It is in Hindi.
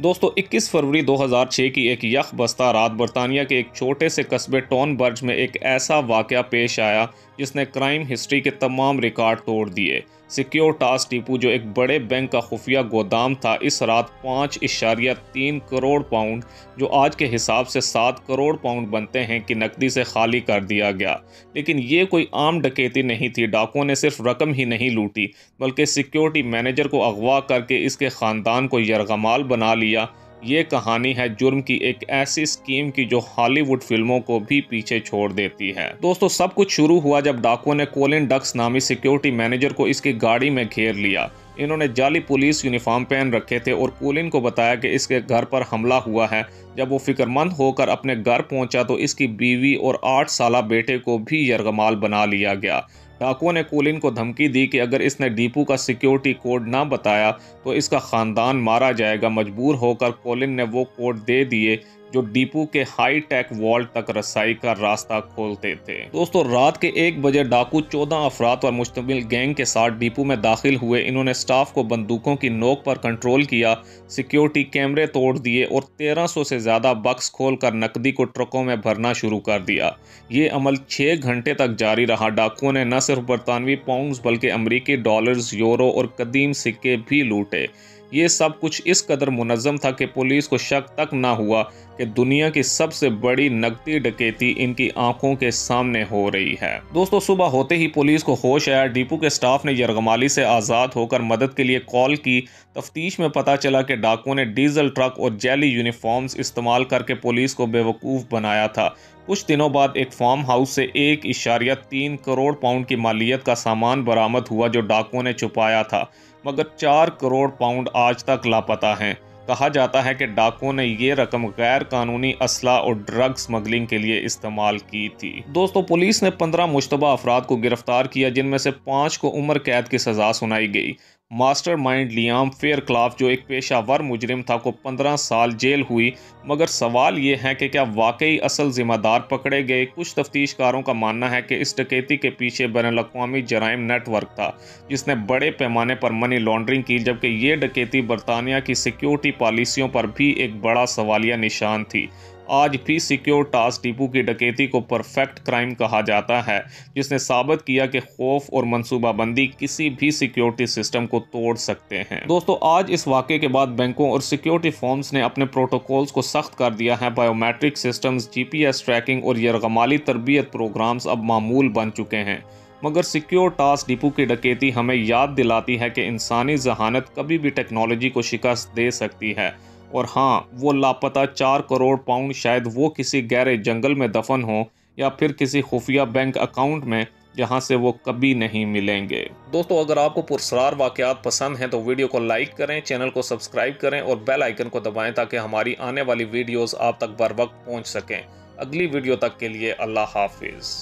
दोस्तों 21 फरवरी 2006 की एक यख बस्ता रात बरतानिया के एक छोटे से कस्बे टॉनबर्ज में एक ऐसा वाक़या पेश आया जिसने क्राइम हिस्ट्री के तमाम रिकॉर्ड तोड़ दिए। सिक्योरिटास डिपो, जो एक बड़े बैंक का खुफिया गोदाम था, इस रात 5.3 करोड़ पाउंड, जो आज के हिसाब से 7 करोड़ पाउंड बनते हैं, की नकदी से खाली कर दिया गया। लेकिन ये कोई आम डकैती नहीं थी। डाकुओं ने सिर्फ रकम ही नहीं लूटी, बल्कि सिक्योरिटी मैनेजर को अगवा करके इसके ख़ानदान को यरगमाल बना लिया। ये कहानी है जुर्म की एक ऐसी स्कीम की जो हॉलीवुड फिल्मों को भी पीछे छोड़ देती है। दोस्तों, सब कुछ शुरू हुआ जब डाकुओं ने कोलिन डक्स नामी सिक्योरिटी मैनेजर को इसकी गाड़ी में घेर लिया। इन्होंने जाली पुलिस यूनिफॉर्म पहन रखे थे और कोलिन को बताया कि इसके घर पर हमला हुआ है। जब वो फिक्रमंद होकर अपने घर पहुंचा तो इसकी बीवी और 8 साला बेटे को भी यरगमाल बना लिया गया। डाकुओं ने कोलिन को धमकी दी कि अगर इसने डिपो का सिक्योरिटी कोड ना बताया तो इसका खानदान मारा जाएगा। मजबूर होकर कोलिन ने वो कोड दे दिए जो डिपो के हाई टेक वॉल्ट तक रसाई का रास्ता खोलते थे। दोस्तों, रात के 1 बजे डाकू 14 अफराद पर मुश्तमिल गैंग के साथ डिपो में दाखिल हुए। इन्होंने स्टाफ को बंदूकों की नोक पर कंट्रोल किया, सिक्योरिटी कैमरे तोड़ दिए और 1300 से ज़्यादा बक्स खोलकर नकदी को ट्रकों में भरना शुरू कर दिया। ये अमल 6 घंटे तक जारी रहा। डाकुओं ने न सिर्फ बरतानवी पाउंड्स बल्कि अमरीकी डॉलर्स, यूरो और कदीम सिक्के भी लूटे। ये सब कुछ इस कदर मुनज़्ज़म था कि पुलिस को शक तक न हुआ कि दुनिया की सबसे बड़ी नकदी डकैती इनकी आंखों के सामने हो रही है। दोस्तों, सुबह होते ही पुलिस को होश आया। डिपो के स्टाफ ने यरगमाली से आज़ाद होकर मदद के लिए कॉल की। तफ्तीश में पता चला कि डाकुओं ने डीजल ट्रक और जैली यूनिफॉर्म्स इस्तेमाल करके पुलिस को बेवकूफ़ बनाया था। कुछ दिनों बाद एक फार्म हाउस से 1.3 करोड़ पाउंड की मालियत का सामान बरामद हुआ जो डाकुओं ने छुपाया था, मगर 4 करोड़ पाउंड आज तक लापता हैं। कहा जाता है कि डाकुओं ने ये रकम गैर कानूनी असला और ड्रग स्मगलिंग के लिए इस्तेमाल की थी। दोस्तों, पुलिस ने 15 मुश्तबा अफराद को गिरफ्तार किया, जिनमें से 5 को उम्र कैद की सज़ा सुनाई गई। मास्टरमाइंड लियाम फेयरक्लॉफ, जो एक पेशावर मुजरिम था, को 15 साल जेल हुई। मगर सवाल ये है कि क्या वाकई असल जिम्मेदार पकड़े गए? कुछ तफ्तीशकारों का मानना है कि इस डकैती के पीछे बैनुल-अक़वामी जराइम नेटवर्क था, जिसने बड़े पैमाने पर मनी लॉन्ड्रिंग की, जबकि ये डकैती बरतानिया की सिक्योरिटी पॉलिसियों पर भी एक बड़ा सवालिया निशान थी। आज भी सिक्योरिटास डिपो की डकैती को परफेक्ट क्राइम कहा जाता है, जिसने साबित किया कि खौफ और मंसूबाबंदी किसी भी सिक्योरिटी सिस्टम को तोड़ सकते हैं। दोस्तों, आज इस वाक़े के बाद बैंकों और सिक्योरिटी फर्म्स ने अपने प्रोटोकॉल्स को सख्त कर दिया है। बायोमेट्रिक सिस्टम्स, GPS ट्रैकिंग और यरगमाली तरबियत प्रोग्राम्स अब मामूल बन चुके हैं। मगर सिक्योरिटास डिपो की डकैती हमें याद दिलाती है कि इंसानी जहानत कभी भी टेक्नोलॉजी को शिकस्त दे सकती है। और हाँ, वो लापता 4 करोड़ पाउंड शायद वो किसी गहरे जंगल में दफन हो या फिर किसी खुफिया बैंक अकाउंट में, जहां से वो कभी नहीं मिलेंगे। दोस्तों, अगर आपको पुरस्कार वाक़यात पसंद हैं तो वीडियो को लाइक करें, चैनल को सब्सक्राइब करें और बेल आइकन को दबाएं ताकि हमारी आने वाली वीडियोस आप तक बर वक्त पहुँच सकें। अगली वीडियो तक के लिए अल्लाह हाफिज़।